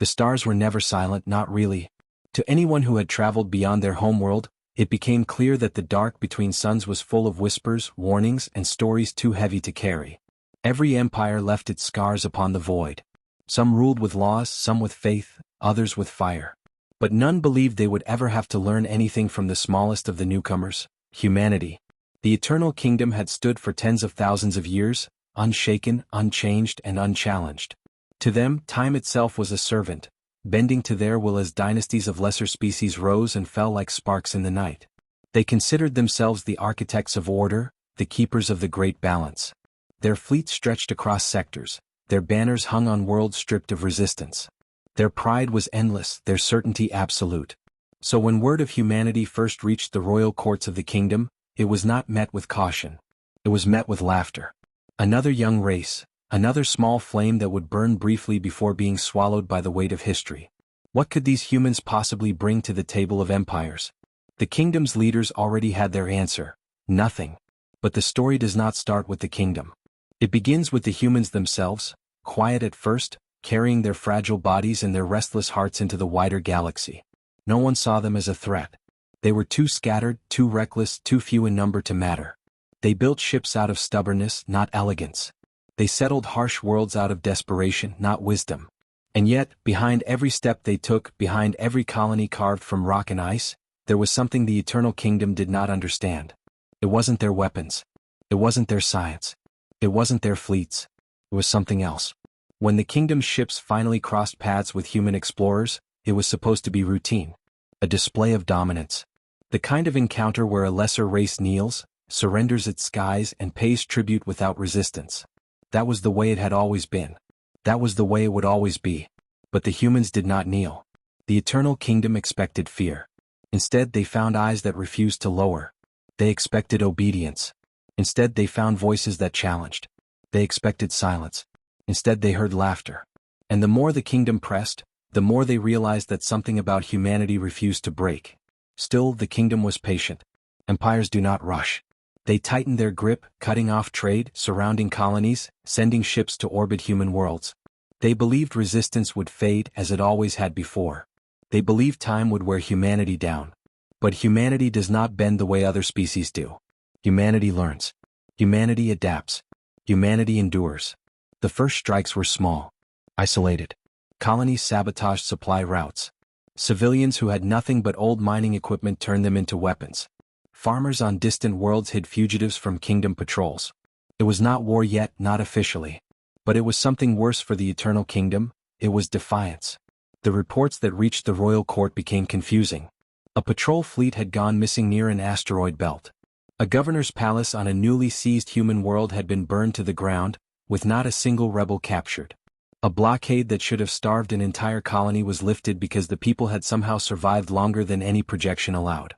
The stars were never silent, not really. To anyone who had traveled beyond their homeworld, it became clear that the dark between suns was full of whispers, warnings, and stories too heavy to carry. Every empire left its scars upon the void. Some ruled with laws, some with faith, others with fire. But none believed they would ever have to learn anything from the smallest of the newcomers, humanity. The eternal kingdom had stood for tens of thousands of years, unshaken, unchanged, and unchallenged. To them, time itself was a servant, bending to their will as dynasties of lesser species rose and fell like sparks in the night. They considered themselves the architects of order, the keepers of the great balance. Their fleets stretched across sectors, their banners hung on worlds stripped of resistance. Their pride was endless, their certainty absolute. So when word of humanity first reached the royal courts of the kingdom, it was not met with caution. It was met with laughter. Another young race, another small flame that would burn briefly before being swallowed by the weight of history. What could these humans possibly bring to the table of empires? The kingdom's leaders already had their answer: nothing. But the story does not start with the kingdom. It begins with the humans themselves, quiet at first, carrying their fragile bodies and their restless hearts into the wider galaxy. No one saw them as a threat. They were too scattered, too reckless, too few in number to matter. They built ships out of stubbornness, not elegance. They settled harsh worlds out of desperation, not wisdom. And yet, behind every step they took, behind every colony carved from rock and ice, there was something the eternal kingdom did not understand. It wasn't their weapons. It wasn't their science. It wasn't their fleets. It was something else. When the kingdom's ships finally crossed paths with human explorers, it was supposed to be routine. A display of dominance. The kind of encounter where a lesser race kneels, surrenders its skies, and pays tribute without resistance. That was the way it had always been. That was the way it would always be. But the humans did not kneel. The eternal kingdom expected fear. Instead, they found eyes that refused to lower. They expected obedience. Instead, they found voices that challenged. They expected silence. Instead, they heard laughter. And the more the kingdom pressed, the more they realized that something about humanity refused to break. Still, the kingdom was patient. Empires do not rush. They tightened their grip, cutting off trade, surrounding colonies, sending ships to orbit human worlds. They believed resistance would fade as it always had before. They believed time would wear humanity down. But humanity does not bend the way other species do. Humanity learns. Humanity adapts. Humanity endures. The first strikes were small, isolated. Colonies sabotaged supply routes. Civilians who had nothing but old mining equipment turned them into weapons. Farmers on distant worlds hid fugitives from kingdom patrols. It was not war yet, not officially. But it was something worse for the eternal kingdom. It was defiance. The reports that reached the royal court became confusing. A patrol fleet had gone missing near an asteroid belt. A governor's palace on a newly seized human world had been burned to the ground, with not a single rebel captured. A blockade that should have starved an entire colony was lifted because the people had somehow survived longer than any projection allowed.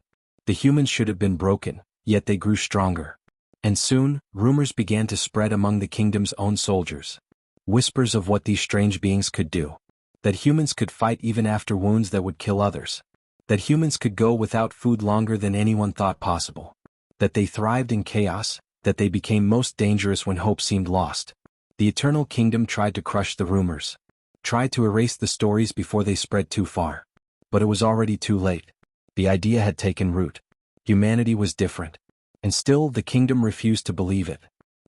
The humans should have been broken, yet they grew stronger. And soon, rumors began to spread among the kingdom's own soldiers. Whispers of what these strange beings could do. That humans could fight even after wounds that would kill others. That humans could go without food longer than anyone thought possible. That they thrived in chaos, that they became most dangerous when hope seemed lost. The eternal kingdom tried to crush the rumors. Tried to erase the stories before they spread too far. But it was already too late. The idea had taken root. Humanity was different. And still the kingdom refused to believe it.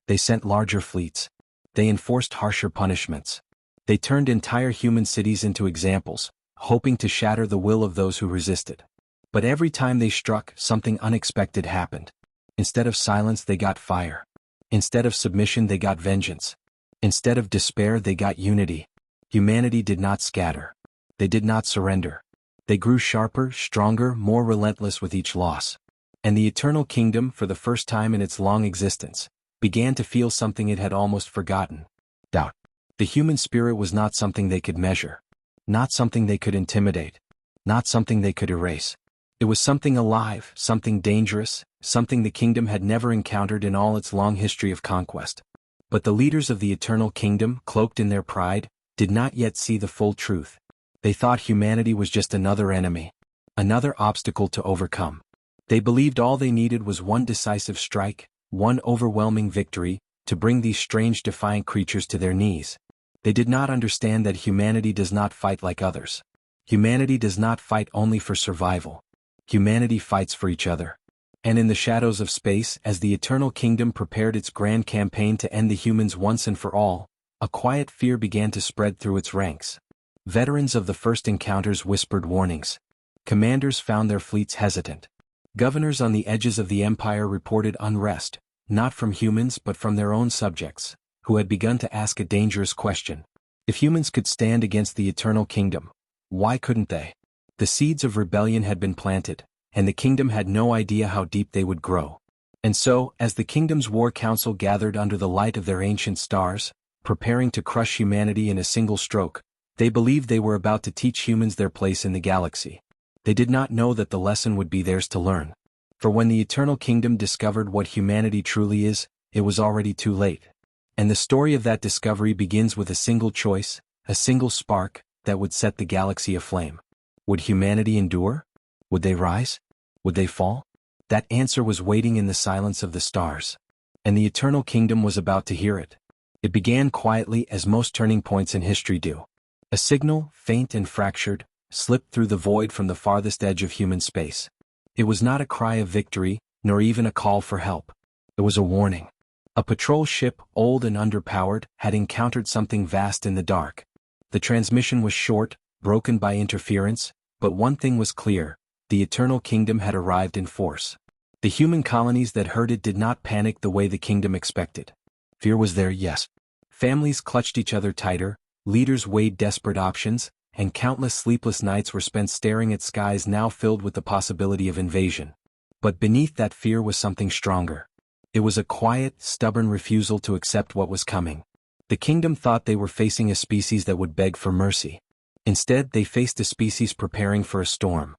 They sent larger fleets. They enforced harsher punishments. They turned entire human cities into examples, hoping to shatter the will of those who resisted. But every time they struck, something unexpected happened. Instead of silence, they got fire. Instead of submission, they got vengeance. Instead of despair, they got unity. Humanity did not scatter. They did not surrender. They grew sharper, stronger, more relentless with each loss. And the eternal kingdom, for the first time in its long existence, began to feel something it had almost forgotten: doubt. The human spirit was not something they could measure. Not something they could intimidate. Not something they could erase. It was something alive, something dangerous, something the kingdom had never encountered in all its long history of conquest. But the leaders of the eternal kingdom, cloaked in their pride, did not yet see the full truth. They thought humanity was just another enemy, another obstacle to overcome. They believed all they needed was one decisive strike, one overwhelming victory, to bring these strange defiant creatures to their knees. They did not understand that humanity does not fight like others. Humanity does not fight only for survival. Humanity fights for each other. And in the shadows of space, as the Eternal Kingdom prepared its grand campaign to end the humans once and for all, a quiet fear began to spread through its ranks. Veterans of the first encounters whispered warnings. Commanders found their fleets hesitant. Governors on the edges of the empire reported unrest, not from humans but from their own subjects, who had begun to ask a dangerous question. If humans could stand against the Eternal Kingdom, why couldn't they? The seeds of rebellion had been planted, and the kingdom had no idea how deep they would grow. And so, as the kingdom's war council gathered under the light of their ancient stars, preparing to crush humanity in a single stroke, they believed they were about to teach humans their place in the galaxy. They did not know that the lesson would be theirs to learn. For when the Eternal Kingdom discovered what humanity truly is, it was already too late. And the story of that discovery begins with a single choice, a single spark, that would set the galaxy aflame. Would humanity endure? Would they rise? Would they fall? That answer was waiting in the silence of the stars. And the Eternal Kingdom was about to hear it. It began quietly, as most turning points in history do. A signal, faint and fractured, slipped through the void from the farthest edge of human space. It was not a cry of victory, nor even a call for help. It was a warning. A patrol ship, old and underpowered, had encountered something vast in the dark. The transmission was short, broken by interference, but one thing was clear: the Eternal Kingdom had arrived in force. The human colonies that heard it did not panic the way the kingdom expected. Fear was there, yes. Families clutched each other tighter, leaders weighed desperate options, and countless sleepless nights were spent staring at skies now filled with the possibility of invasion. But beneath that fear was something stronger. It was a quiet, stubborn refusal to accept what was coming. The kingdom thought they were facing a species that would beg for mercy. Instead, they faced a species preparing for a storm.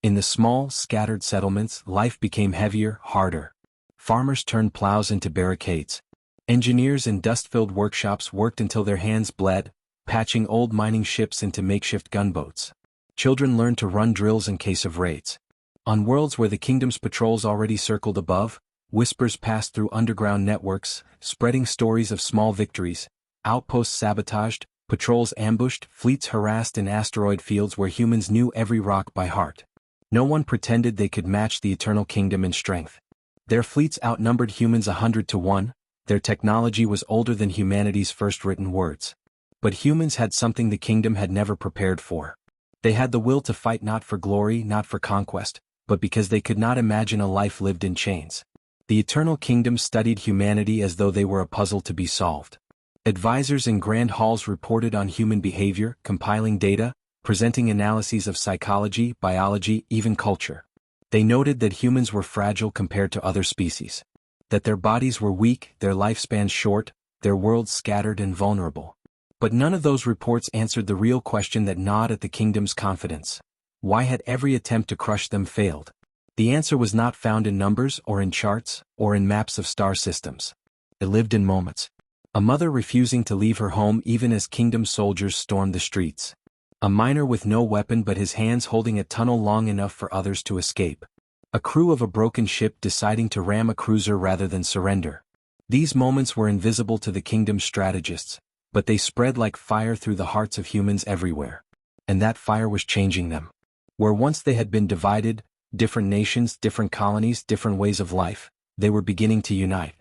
In the small, scattered settlements, life became heavier, harder. Farmers turned plows into barricades. Engineers in dust-filled workshops worked until their hands bled, patching old mining ships into makeshift gunboats. Children learned to run drills in case of raids. On worlds where the kingdom's patrols already circled above, whispers passed through underground networks, spreading stories of small victories, outposts sabotaged, patrols ambushed, fleets harassed in asteroid fields where humans knew every rock by heart. No one pretended they could match the Eternal Kingdom in strength. Their fleets outnumbered humans 100 to 1, their technology was older than humanity's first written words. But humans had something the kingdom had never prepared for. They had the will to fight, not for glory, not for conquest, but because they could not imagine a life lived in chains. The Eternal Kingdom studied humanity as though they were a puzzle to be solved. Advisors in grand halls reported on human behavior, compiling data, presenting analyses of psychology, biology, even culture. They noted that humans were fragile compared to other species. That their bodies were weak, their lifespans short, their worlds scattered and vulnerable. But none of those reports answered the real question that gnawed at the kingdom's confidence. Why had every attempt to crush them failed? The answer was not found in numbers or in charts or in maps of star systems. It lived in moments. A mother refusing to leave her home even as kingdom soldiers stormed the streets. A miner with no weapon but his hands holding a tunnel long enough for others to escape. A crew of a broken ship deciding to ram a cruiser rather than surrender. These moments were invisible to the kingdom's strategists, but they spread like fire through the hearts of humans everywhere. And that fire was changing them. Where once they had been divided, different nations, different colonies, different ways of life, they were beginning to unite.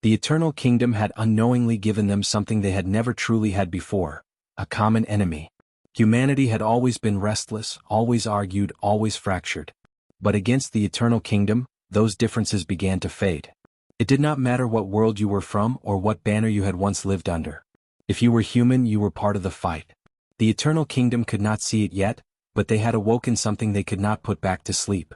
The Eternal Kingdom had unknowingly given them something they had never truly had before: a common enemy. Humanity had always been restless, always argued, always fractured. But against the Eternal Kingdom, those differences began to fade. It did not matter what world you were from or what banner you had once lived under. If you were human, you were part of the fight. The Eternal Kingdom could not see it yet, but they had awoken something they could not put back to sleep.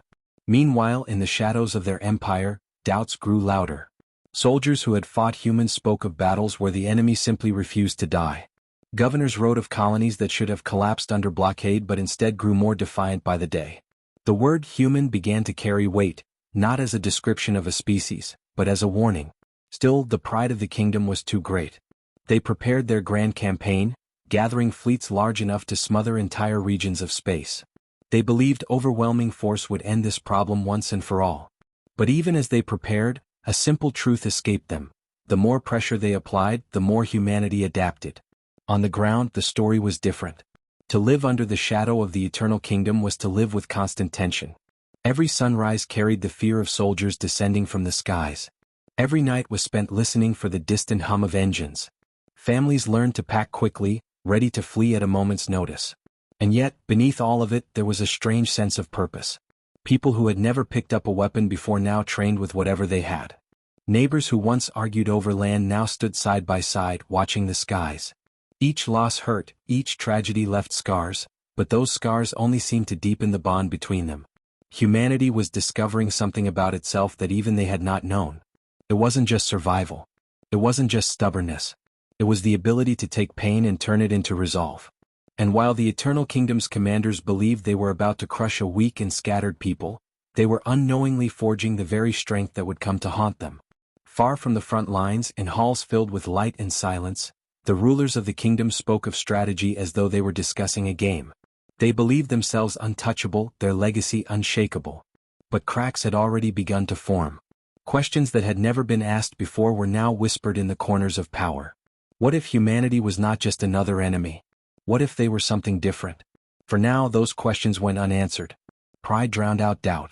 Meanwhile, in the shadows of their empire, doubts grew louder. Soldiers who had fought humans spoke of battles where the enemy simply refused to die. Governors wrote of colonies that should have collapsed under blockade but instead grew more defiant by the day. The word human began to carry weight, not as a description of a species, but as a warning. Still, the pride of the kingdom was too great. They prepared their grand campaign, gathering fleets large enough to smother entire regions of space. They believed overwhelming force would end this problem once and for all. But even as they prepared, a simple truth escaped them: the more pressure they applied, the more humanity adapted. On the ground, the story was different. To live under the shadow of the Eternal Kingdom was to live with constant tension. Every sunrise carried the fear of soldiers descending from the skies. Every night was spent listening for the distant hum of engines. Families learned to pack quickly, ready to flee at a moment's notice. And yet, beneath all of it, there was a strange sense of purpose. People who had never picked up a weapon before now trained with whatever they had. Neighbors who once argued over land now stood side by side, watching the skies. Each loss hurt, each tragedy left scars, but those scars only seemed to deepen the bond between them. Humanity was discovering something about itself that even they had not known. It wasn't just survival. It wasn't just stubbornness. It was the ability to take pain and turn it into resolve. And while the Eternal Kingdom's commanders believed they were about to crush a weak and scattered people, they were unknowingly forging the very strength that would come to haunt them. Far from the front lines, in halls filled with light and silence, the rulers of the kingdom spoke of strategy as though they were discussing a game. They believed themselves untouchable, their legacy unshakable. But cracks had already begun to form. Questions that had never been asked before were now whispered in the corners of power. What if humanity was not just another enemy? What if they were something different? For now, those questions went unanswered. Pride drowned out doubt.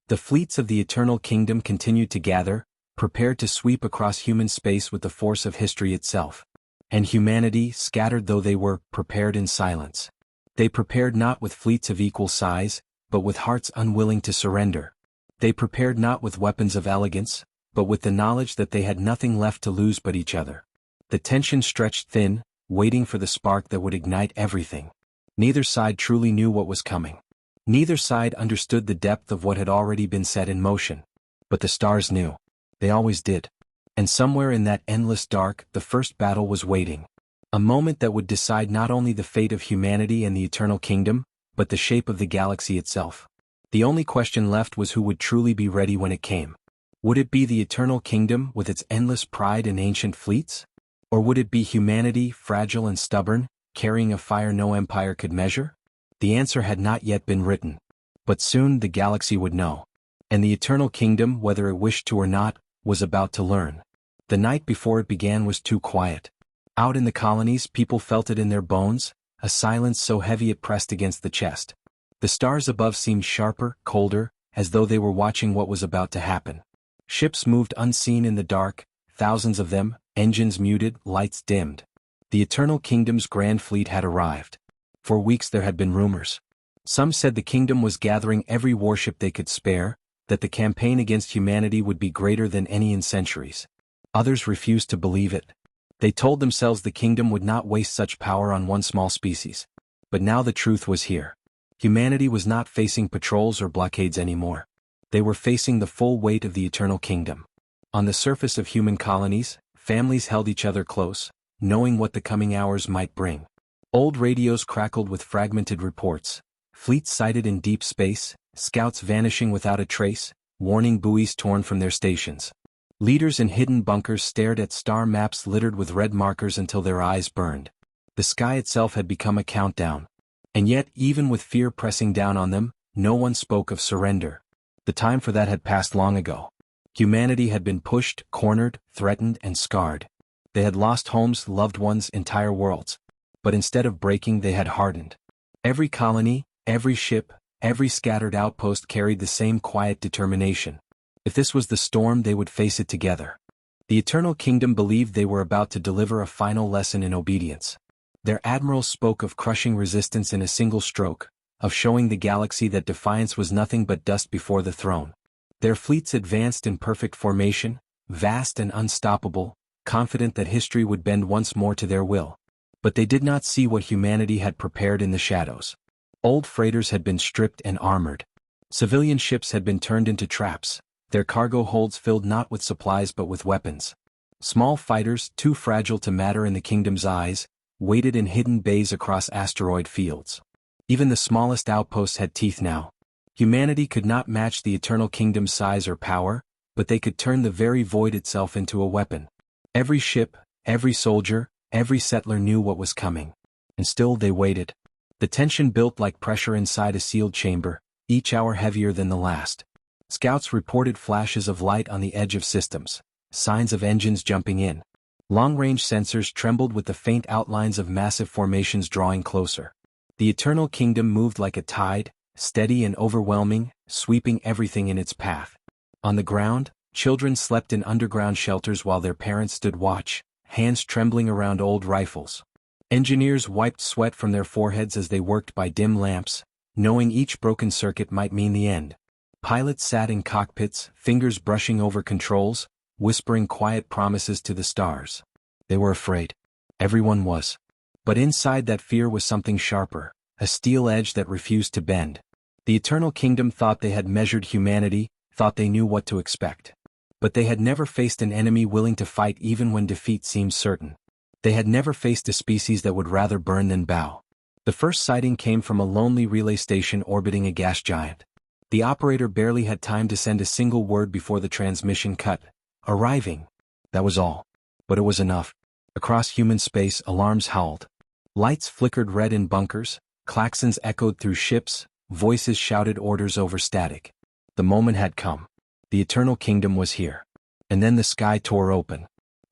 The fleets of the Eternal Kingdom continued to gather, prepared to sweep across human space with the force of history itself. And humanity, scattered though they were, prepared in silence. They prepared not with fleets of equal size, but with hearts unwilling to surrender. They prepared not with weapons of elegance, but with the knowledge that they had nothing left to lose but each other. The tension stretched thin, waiting for the spark that would ignite everything. Neither side truly knew what was coming. Neither side understood the depth of what had already been set in motion. But the stars knew. They always did. And somewhere in that endless dark, the first battle was waiting. A moment that would decide not only the fate of humanity and the Eternal Kingdom, but the shape of the galaxy itself. The only question left was who would truly be ready when it came. Would it be the Eternal Kingdom with its endless pride and ancient fleets? Or would it be humanity, fragile and stubborn, carrying a fire no empire could measure? The answer had not yet been written. But soon the galaxy would know. And the Eternal Kingdom, whether it wished to or not, was about to learn. The night before it began was too quiet. Out in the colonies, people felt it in their bones, a silence so heavy it pressed against the chest. The stars above seemed sharper, colder, as though they were watching what was about to happen. Ships moved unseen in the dark, thousands of them, engines muted, lights dimmed. The Eternal Kingdom's grand fleet had arrived. For weeks there had been rumors. Some said the kingdom was gathering every warship they could spare, that the campaign against humanity would be greater than any in centuries. Others refused to believe it. They told themselves the kingdom would not waste such power on one small species. But now the truth was here. Humanity was not facing patrols or blockades anymore. They were facing the full weight of the Eternal Kingdom. On the surface of human colonies, families held each other close, knowing what the coming hours might bring. Old radios crackled with fragmented reports. Fleets sighted in deep space, scouts vanishing without a trace, warning buoys torn from their stations. Leaders in hidden bunkers stared at star maps littered with red markers until their eyes burned. The sky itself had become a countdown. And yet, even with fear pressing down on them, no one spoke of surrender. The time for that had passed long ago. Humanity had been pushed, cornered, threatened, and scarred. They had lost homes, loved ones, entire worlds. But instead of breaking, they had hardened. Every colony, every ship, every scattered outpost carried the same quiet determination. If this was the storm, they would face it together. The Eternal Kingdom believed they were about to deliver a final lesson in obedience. Their admirals spoke of crushing resistance in a single stroke, of showing the galaxy that defiance was nothing but dust before the throne. Their fleets advanced in perfect formation, vast and unstoppable, confident that history would bend once more to their will. But they did not see what humanity had prepared in the shadows. Old freighters had been stripped and armored. Civilian ships had been turned into traps, their cargo holds filled not with supplies but with weapons. Small fighters, too fragile to matter in the kingdom's eyes, waited in hidden bays across asteroid fields. Even the smallest outposts had teeth now. Humanity could not match the Eternal Kingdom's size or power, but they could turn the very void itself into a weapon. Every ship, every soldier, every settler knew what was coming. And still they waited. The tension built like pressure inside a sealed chamber, each hour heavier than the last. Scouts reported flashes of light on the edge of systems, signs of engines jumping in. Long-range sensors trembled with the faint outlines of massive formations drawing closer. The Eternal Kingdom moved like a tide, steady and overwhelming, sweeping everything in its path. On the ground, children slept in underground shelters while their parents stood watch, hands trembling around old rifles. Engineers wiped sweat from their foreheads as they worked by dim lamps, knowing each broken circuit might mean the end. Pilots sat in cockpits, fingers brushing over controls, whispering quiet promises to the stars. They were afraid. Everyone was. But inside that fear was something sharper, a steel edge that refused to bend. The Eternal Kingdom thought they had measured humanity, thought they knew what to expect. But they had never faced an enemy willing to fight even when defeat seemed certain. They had never faced a species that would rather burn than bow. The first sighting came from a lonely relay station orbiting a gas giant. The operator barely had time to send a single word before the transmission cut. Arriving. That was all. But it was enough. Across human space, alarms howled. Lights flickered red in bunkers, klaxons echoed through ships, voices shouted orders over static. The moment had come. The Eternal Kingdom was here. And then the sky tore open.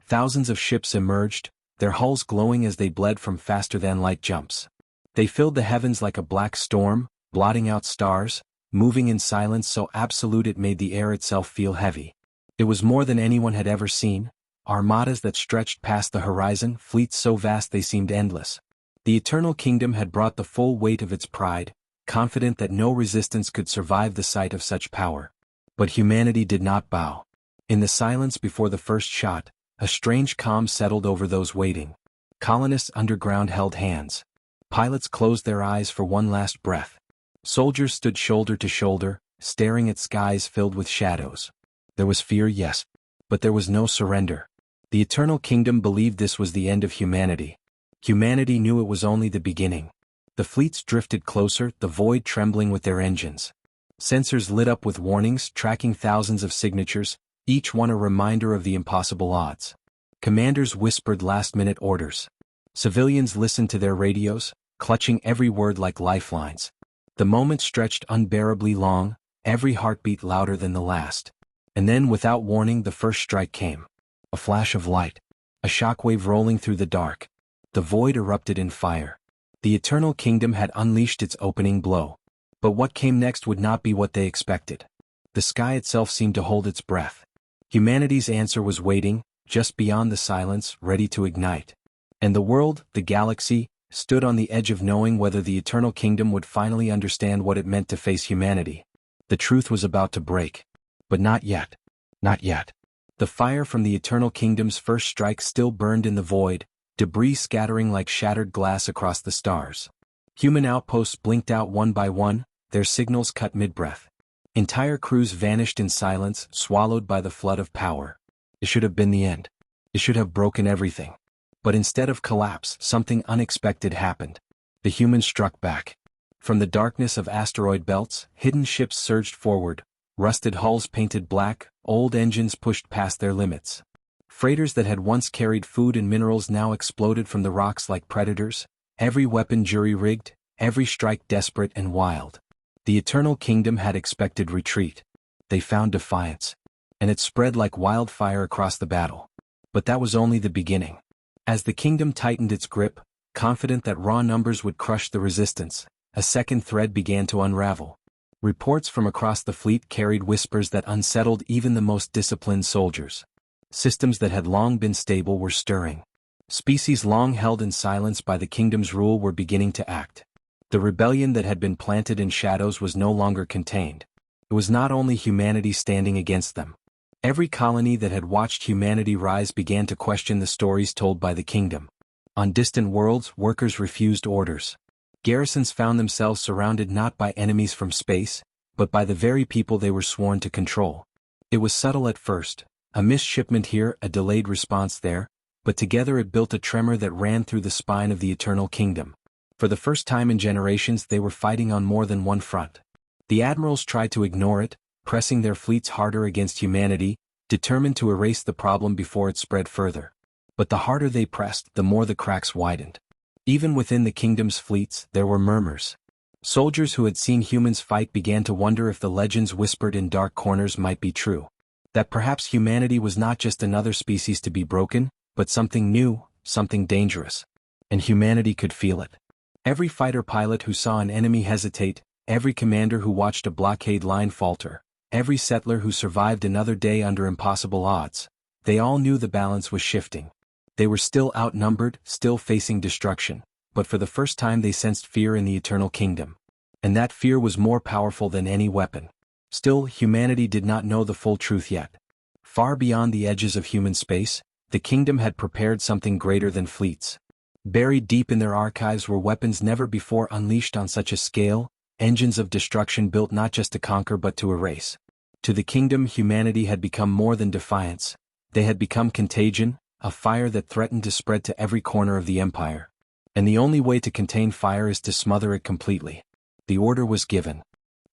Thousands of ships emerged, their hulls glowing as they bled from faster-than-light jumps. They filled the heavens like a black storm, blotting out stars, moving in silence so absolute it made the air itself feel heavy. It was more than anyone had ever seen, armadas that stretched past the horizon, fleets so vast they seemed endless. The Eternal Kingdom had brought the full weight of its pride, confident that no resistance could survive the sight of such power. But humanity did not bow. In the silence before the first shot, a strange calm settled over those waiting. Colonists underground held hands. Pilots closed their eyes for one last breath. Soldiers stood shoulder to shoulder, staring at skies filled with shadows. There was fear, yes, but there was no surrender. The Eternal Kingdom believed this was the end of humanity. Humanity knew it was only the beginning. The fleets drifted closer, the void trembling with their engines. Sensors lit up with warnings, tracking thousands of signatures, each one a reminder of the impossible odds. Commanders whispered last-minute orders. Civilians listened to their radios, clutching every word like lifelines. The moment stretched unbearably long, every heartbeat louder than the last. And then, without warning, the first strike came. A flash of light. A shockwave rolling through the dark. The void erupted in fire. The Eternal Kingdom had unleashed its opening blow. But what came next would not be what they expected. The sky itself seemed to hold its breath. Humanity's answer was waiting, just beyond the silence, ready to ignite. And the world, the galaxy, stood on the edge of knowing whether the Eternal Kingdom would finally understand what it meant to face humanity. The truth was about to break. But not yet. Not yet. The fire from the Eternal Kingdom's first strike still burned in the void, debris scattering like shattered glass across the stars. Human outposts blinked out one by one, their signals cut mid-breath. Entire crews vanished in silence, swallowed by the flood of power. It should have been the end. It should have broken everything. But instead of collapse, something unexpected happened. The humans struck back. From the darkness of asteroid belts, hidden ships surged forward, rusted hulls painted black, old engines pushed past their limits. Freighters that had once carried food and minerals now exploded from the rocks like predators, every weapon jury-rigged, every strike desperate and wild. The Eternal Kingdom had expected retreat. They found defiance. And it spread like wildfire across the battle. But that was only the beginning. As the kingdom tightened its grip, confident that raw numbers would crush the resistance, a second thread began to unravel. Reports from across the fleet carried whispers that unsettled even the most disciplined soldiers. Systems that had long been stable were stirring. Species long held in silence by the kingdom's rule were beginning to act. The rebellion that had been planted in shadows was no longer contained. It was not only humanity standing against them. Every colony that had watched humanity rise began to question the stories told by the kingdom. On distant worlds, workers refused orders. Garrisons found themselves surrounded not by enemies from space, but by the very people they were sworn to control. It was subtle at first, a missed shipment here, a delayed response there, but together it built a tremor that ran through the spine of the Eternal Kingdom. For the first time in generations they were fighting on more than one front. The admirals tried to ignore it, pressing their fleets harder against humanity, determined to erase the problem before it spread further. But the harder they pressed, the more the cracks widened. Even within the kingdom's fleets, there were murmurs. Soldiers who had seen humans fight began to wonder if the legends whispered in dark corners might be true. That perhaps humanity was not just another species to be broken, but something new, something dangerous. And humanity could feel it. Every fighter pilot who saw an enemy hesitate, every commander who watched a blockade line falter, every settler who survived another day under impossible odds, they all knew the balance was shifting. They were still outnumbered, still facing destruction, but for the first time they sensed fear in the Eternal Kingdom. And that fear was more powerful than any weapon. Still, humanity did not know the full truth yet. Far beyond the edges of human space, the kingdom had prepared something greater than fleets. Buried deep in their archives were weapons never before unleashed on such a scale, engines of destruction built not just to conquer but to erase. To the kingdom, humanity had become more than defiance. They had become contagion, a fire that threatened to spread to every corner of the empire. And the only way to contain fire is to smother it completely. The order was given.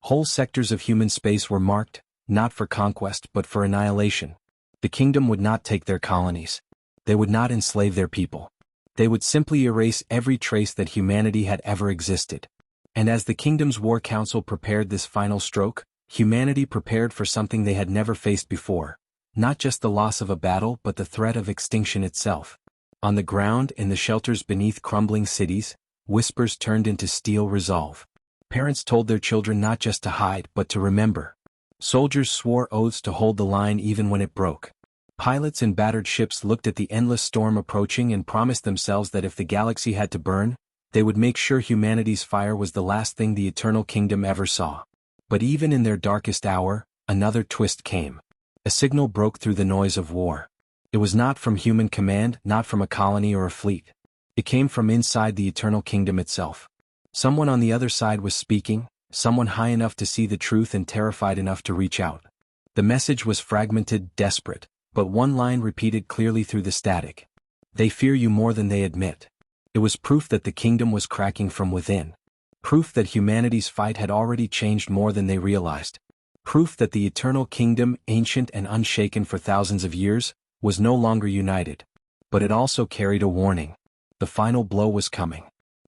Whole sectors of human space were marked, not for conquest but for annihilation. The kingdom would not take their colonies. They would not enslave their people. They would simply erase every trace that humanity had ever existed. And as the kingdom's war council prepared this final stroke, humanity prepared for something they had never faced before. Not just the loss of a battle but the threat of extinction itself. On the ground, in the shelters beneath crumbling cities, whispers turned into steel resolve. Parents told their children not just to hide but to remember. Soldiers swore oaths to hold the line even when it broke. Pilots in battered ships looked at the endless storm approaching and promised themselves that if the galaxy had to burn, they would make sure humanity's fire was the last thing the Eternal Kingdom ever saw. But even in their darkest hour, another twist came. A signal broke through the noise of war. It was not from human command, not from a colony or a fleet. It came from inside the Eternal Kingdom itself. Someone on the other side was speaking, someone high enough to see the truth and terrified enough to reach out. The message was fragmented, desperate, but one line repeated clearly through the static. They fear you more than they admit. It was proof that the kingdom was cracking from within. Proof that humanity's fight had already changed more than they realized. Proof that the Eternal Kingdom, ancient and unshaken for thousands of years, was no longer united. But it also carried a warning. The final blow was coming.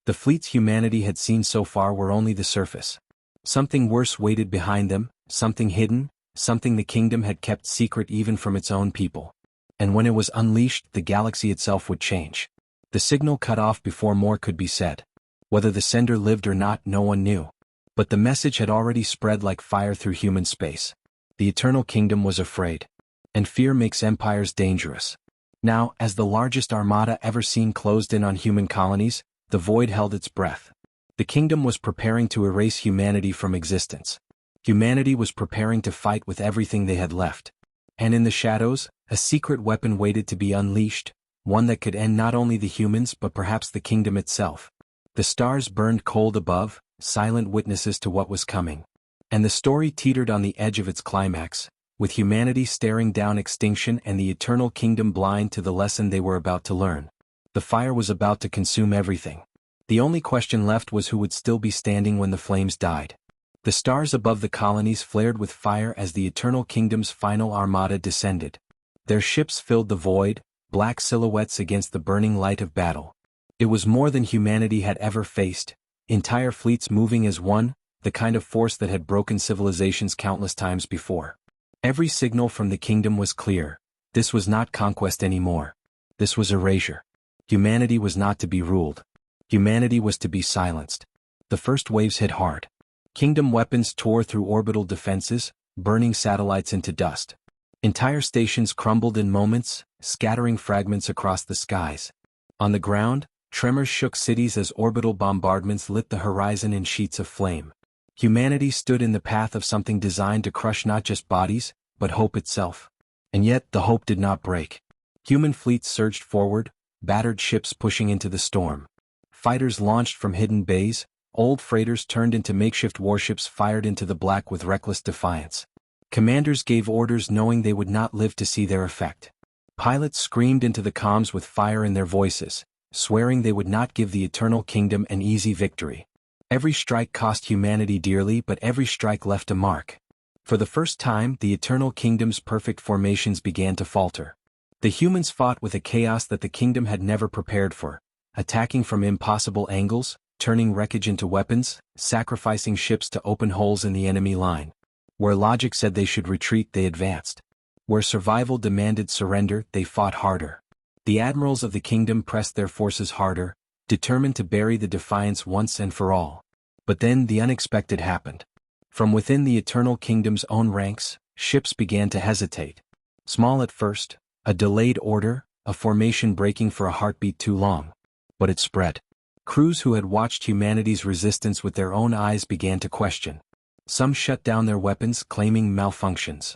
The fleets humanity had seen so far were only the surface. Something worse waited behind them, something hidden, something the kingdom had kept secret even from its own people. And when it was unleashed, the galaxy itself would change. The signal cut off before more could be said. Whether the sender lived or not, no one knew. But the message had already spread like fire through human space. The Eternal Kingdom was afraid. And fear makes empires dangerous. Now, as the largest armada ever seen closed in on human colonies, the void held its breath. The kingdom was preparing to erase humanity from existence. Humanity was preparing to fight with everything they had left. And in the shadows, a secret weapon waited to be unleashed, one that could end not only the humans but perhaps the kingdom itself. The stars burned cold above, silent witnesses to what was coming. And the story teetered on the edge of its climax, with humanity staring down extinction and the Eternal Kingdom blind to the lesson they were about to learn. The fire was about to consume everything. The only question left was who would still be standing when the flames died. The stars above the colonies flared with fire as the Eternal Kingdom's final armada descended. Their ships filled the void, black silhouettes against the burning light of battle. It was more than humanity had ever faced, entire fleets moving as one, the kind of force that had broken civilizations countless times before. Every signal from the kingdom was clear. This was not conquest anymore. This was erasure. Humanity was not to be ruled. Humanity was to be silenced. The first waves hit hard. Kingdom weapons tore through orbital defenses, burning satellites into dust. Entire stations crumbled in moments, scattering fragments across the skies. On the ground, tremors shook cities as orbital bombardments lit the horizon in sheets of flame. Humanity stood in the path of something designed to crush not just bodies, but hope itself. And yet the hope did not break. Human fleets surged forward, battered ships pushing into the storm. Fighters launched from hidden bays, old freighters turned into makeshift warships fired into the black with reckless defiance. Commanders gave orders knowing they would not live to see their effect. Pilots screamed into the comms with fire in their voices, swearing they would not give the Eternal Kingdom an easy victory. Every strike cost humanity dearly, but every strike left a mark. For the first time, the Eternal Kingdom's perfect formations began to falter. The humans fought with a chaos that the kingdom had never prepared for, attacking from impossible angles, turning wreckage into weapons, sacrificing ships to open holes in the enemy line. Where logic said they should retreat, they advanced. Where survival demanded surrender, they fought harder. The admirals of the kingdom pressed their forces harder, determined to bury the defiance once and for all. But then the unexpected happened. From within the Eternal Kingdom's own ranks, ships began to hesitate. Small at first, a delayed order, a formation breaking for a heartbeat too long. But it spread. Crews who had watched humanity's resistance with their own eyes began to question. Some shut down their weapons, claiming malfunctions.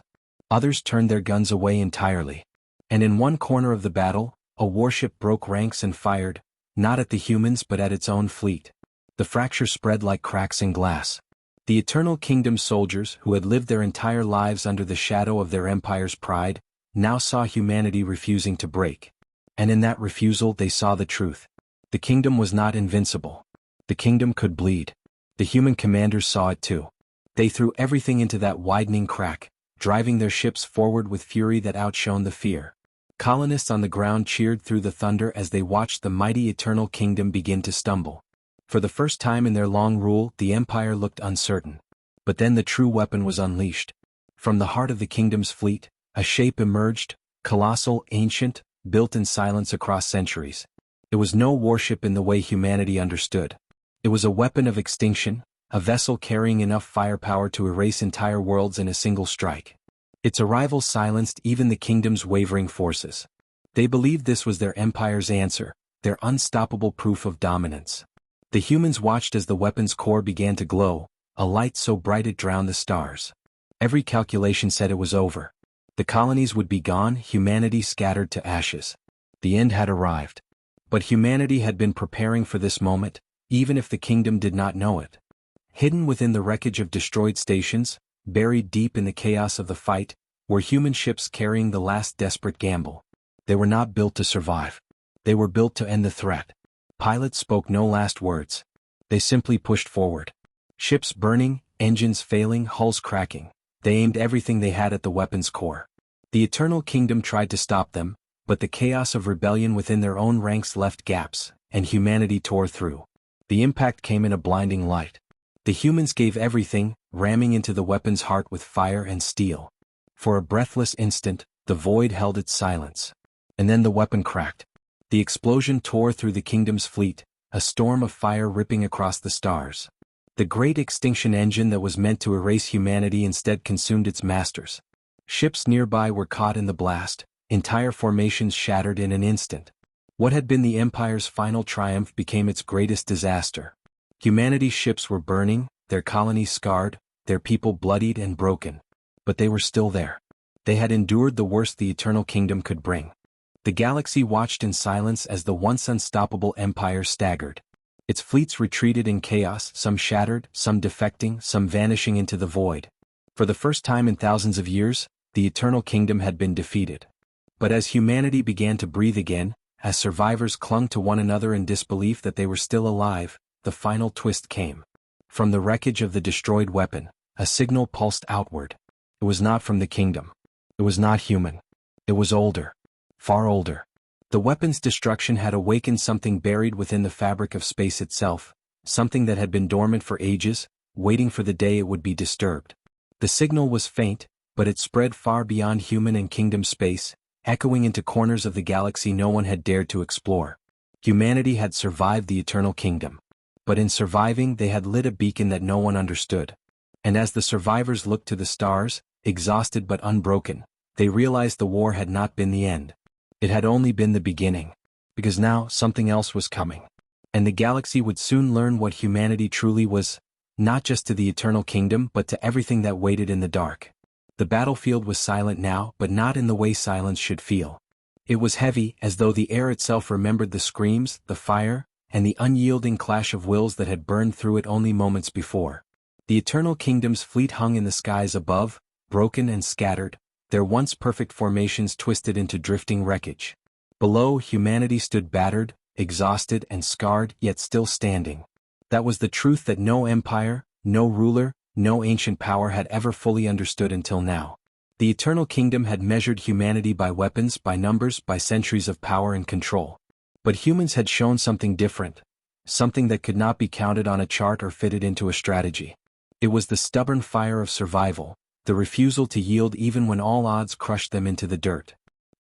Others turned their guns away entirely. And in one corner of the battle, a warship broke ranks and fired, not at the humans but at its own fleet. The fracture spread like cracks in glass. The Eternal Kingdom soldiers, who had lived their entire lives under the shadow of their empire's pride, now saw humanity refusing to break. And in that refusal they saw the truth. The kingdom was not invincible. The kingdom could bleed. The human commanders saw it too. They threw everything into that widening crack, driving their ships forward with fury that outshone the fear. Colonists on the ground cheered through the thunder as they watched the mighty Eternal Kingdom begin to stumble. For the first time in their long rule, the empire looked uncertain. But then the true weapon was unleashed. From the heart of the kingdom's fleet, a shape emerged, colossal, ancient, built in silence across centuries. It was no warship in the way humanity understood. It was a weapon of extinction, a vessel carrying enough firepower to erase entire worlds in a single strike. Its arrival silenced even the kingdom's wavering forces. They believed this was their empire's answer, their unstoppable proof of dominance. The humans watched as the weapon's core began to glow, a light so bright it drowned the stars. Every calculation said it was over. The colonies would be gone, humanity scattered to ashes. The end had arrived. But humanity had been preparing for this moment, even if the kingdom did not know it. Hidden within the wreckage of destroyed stations, buried deep in the chaos of the fight, were human ships carrying the last desperate gamble. They were not built to survive. They were built to end the threat. Pilots spoke no last words. They simply pushed forward. Ships burning, engines failing, hulls cracking. They aimed everything they had at the weapon's core. The Eternal Kingdom tried to stop them, but the chaos of rebellion within their own ranks left gaps, and humanity tore through. The impact came in a blinding light. The humans gave everything, ramming into the weapon's heart with fire and steel. For a breathless instant, the void held its silence. And then the weapon cracked. The explosion tore through the kingdom's fleet, a storm of fire ripping across the stars. The great extinction engine that was meant to erase humanity instead consumed its masters. Ships nearby were caught in the blast, entire formations shattered in an instant. What had been the Empire's final triumph became its greatest disaster. Humanity's ships were burning, their colonies scarred, their people bloodied and broken. But they were still there. They had endured the worst the Eternal Kingdom could bring. The galaxy watched in silence as the once unstoppable empire staggered. Its fleets retreated in chaos, some shattered, some defecting, some vanishing into the void. For the first time in thousands of years, the Eternal Kingdom had been defeated. But as humanity began to breathe again, as survivors clung to one another in disbelief that they were still alive, the final twist came. From the wreckage of the destroyed weapon, a signal pulsed outward. It was not from the kingdom. It was not human. It was older. Far older. The weapon's destruction had awakened something buried within the fabric of space itself, something that had been dormant for ages, waiting for the day it would be disturbed. The signal was faint, but it spread far beyond human and kingdom space, echoing into corners of the galaxy no one had dared to explore. Humanity had survived the Eternal Kingdom. But in surviving they had lit a beacon that no one understood. And as the survivors looked to the stars, exhausted but unbroken, they realized the war had not been the end. It had only been the beginning. Because now something else was coming. And the galaxy would soon learn what humanity truly was, not just to the Eternal Kingdom but to everything that waited in the dark. The battlefield was silent now, but not in the way silence should feel. It was heavy, as though the air itself remembered the screams, the fire, and the unyielding clash of wills that had burned through it only moments before. The Eternal Kingdom's fleet hung in the skies above, broken and scattered, their once perfect formations twisted into drifting wreckage. Below, humanity stood battered, exhausted and scarred, yet still standing. That was the truth that no empire, no ruler, no ancient power had ever fully understood until now. The Eternal Kingdom had measured humanity by weapons, by numbers, by centuries of power and control. But humans had shown something different, something that could not be counted on a chart or fitted into a strategy. It was the stubborn fire of survival, the refusal to yield even when all odds crushed them into the dirt.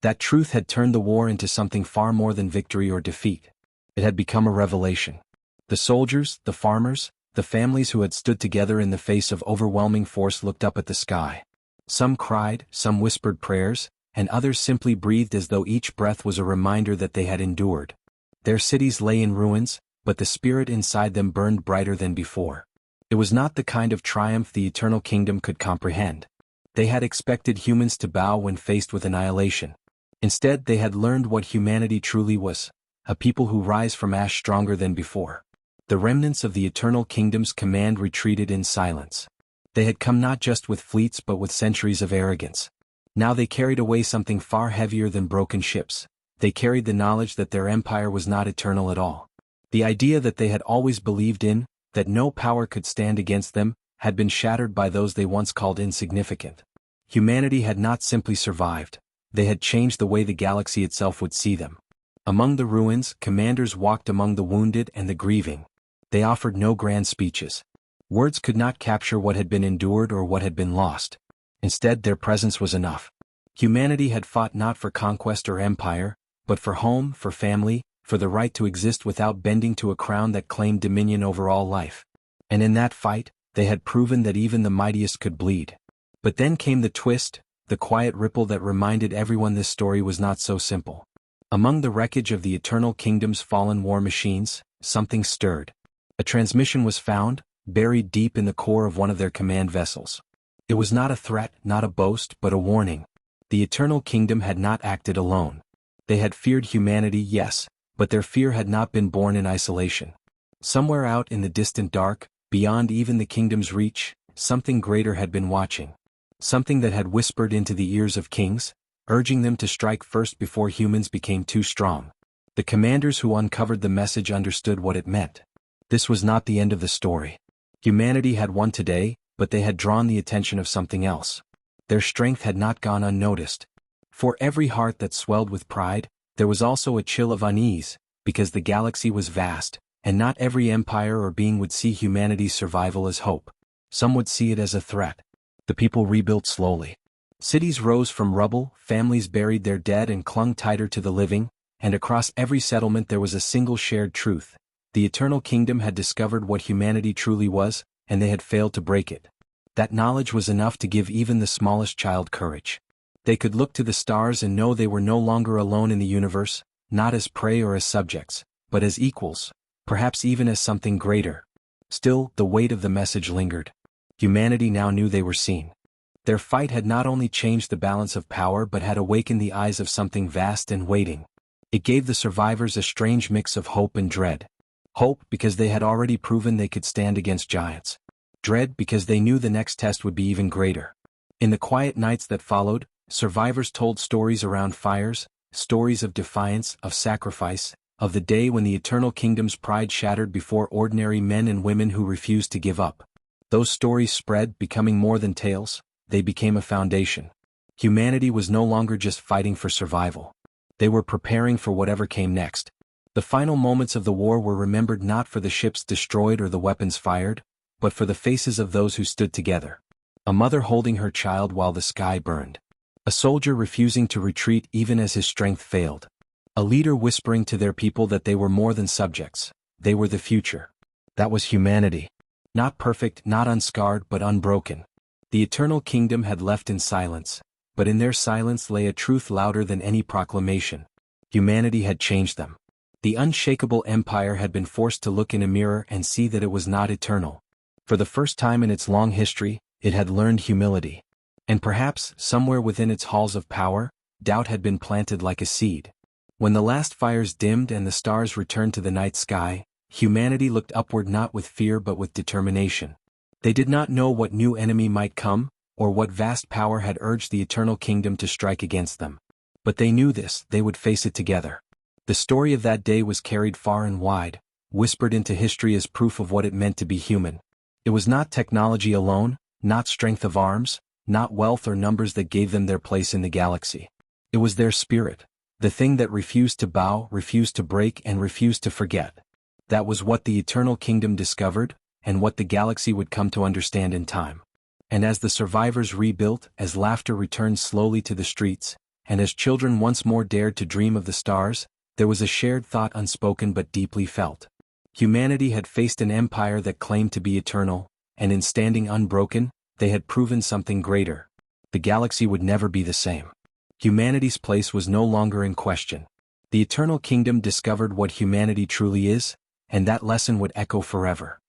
That truth had turned the war into something far more than victory or defeat. It had become a revelation. The soldiers, the farmers, the families who had stood together in the face of overwhelming force looked up at the sky. Some cried, some whispered prayers, and others simply breathed as though each breath was a reminder that they had endured. Their cities lay in ruins, but the spirit inside them burned brighter than before. It was not the kind of triumph the eternal kingdom could comprehend. They had expected humans to bow when faced with annihilation. Instead, they had learned what humanity truly was, a people who rise from ash stronger than before. The remnants of the eternal kingdom's command retreated in silence. They had come not just with fleets but with centuries of arrogance. Now they carried away something far heavier than broken ships. They carried the knowledge that their empire was not eternal at all. The idea that they had always believed in, that no power could stand against them, had been shattered by those they once called insignificant. Humanity had not simply survived. They had changed the way the galaxy itself would see them. Among the ruins, commanders walked among the wounded and the grieving. They offered no grand speeches. Words could not capture what had been endured or what had been lost. Instead, their presence was enough. Humanity had fought not for conquest or empire, but for home, for family, for the right to exist without bending to a crown that claimed dominion over all life. And in that fight, they had proven that even the mightiest could bleed. But then came the twist, the quiet ripple that reminded everyone this story was not so simple. Among the wreckage of the eternal kingdom's fallen war machines, something stirred. A transmission was found, buried deep in the core of one of their command vessels. It was not a threat, not a boast, but a warning. The eternal kingdom had not acted alone. They had feared humanity, yes, but their fear had not been born in isolation. Somewhere out in the distant dark, beyond even the kingdom's reach, something greater had been watching. Something that had whispered into the ears of kings, urging them to strike first before humans became too strong. The commanders who uncovered the message understood what it meant. This was not the end of the story. Humanity had won today, but they had drawn the attention of something else. Their strength had not gone unnoticed. For every heart that swelled with pride, there was also a chill of unease, because the galaxy was vast, and not every empire or being would see humanity's survival as hope. Some would see it as a threat. The people rebuilt slowly. Cities rose from rubble, families buried their dead and clung tighter to the living, and across every settlement there was a single shared truth. The eternal kingdom had discovered what humanity truly was, and they had failed to break it. That knowledge was enough to give even the smallest child courage. They could look to the stars and know they were no longer alone in the universe, not as prey or as subjects, but as equals, perhaps even as something greater. Still, the weight of the message lingered. Humanity now knew they were seen. Their fight had not only changed the balance of power but had awakened the eyes of something vast and waiting. It gave the survivors a strange mix of hope and dread. Hope because they had already proven they could stand against giants. Dread because they knew the next test would be even greater. In the quiet nights that followed, survivors told stories around fires, stories of defiance, of sacrifice, of the day when the eternal kingdom's pride shattered before ordinary men and women who refused to give up. Those stories spread, becoming more than tales. They became a foundation. Humanity was no longer just fighting for survival. They were preparing for whatever came next. The final moments of the war were remembered not for the ships destroyed or the weapons fired, but for the faces of those who stood together. A mother holding her child while the sky burned. A soldier refusing to retreat even as his strength failed. A leader whispering to their people that they were more than subjects. They were the future. That was humanity. Not perfect, not unscarred, but unbroken. The eternal kingdom had left in silence, but in their silence lay a truth louder than any proclamation. Humanity had changed them. The unshakable empire had been forced to look in a mirror and see that it was not eternal. For the first time in its long history, it had learned humility. And perhaps, somewhere within its halls of power, doubt had been planted like a seed. When the last fires dimmed and the stars returned to the night sky, humanity looked upward not with fear but with determination. They did not know what new enemy might come, or what vast power had urged the eternal kingdom to strike against them. But they knew this, they would face it together. The story of that day was carried far and wide, whispered into history as proof of what it meant to be human. It was not technology alone, not strength of arms, not wealth or numbers that gave them their place in the galaxy. It was their spirit, the thing that refused to bow, refused to break, and refused to forget. That was what the eternal kingdom discovered, and what the galaxy would come to understand in time. And as the survivors rebuilt, as laughter returned slowly to the streets, and as children once more dared to dream of the stars, there was a shared thought unspoken but deeply felt. Humanity had faced an empire that claimed to be eternal, and in standing unbroken, they had proven something greater. The galaxy would never be the same. Humanity's place was no longer in question. The Eternal Kingdom discovered what humanity truly is, and that lesson would echo forever.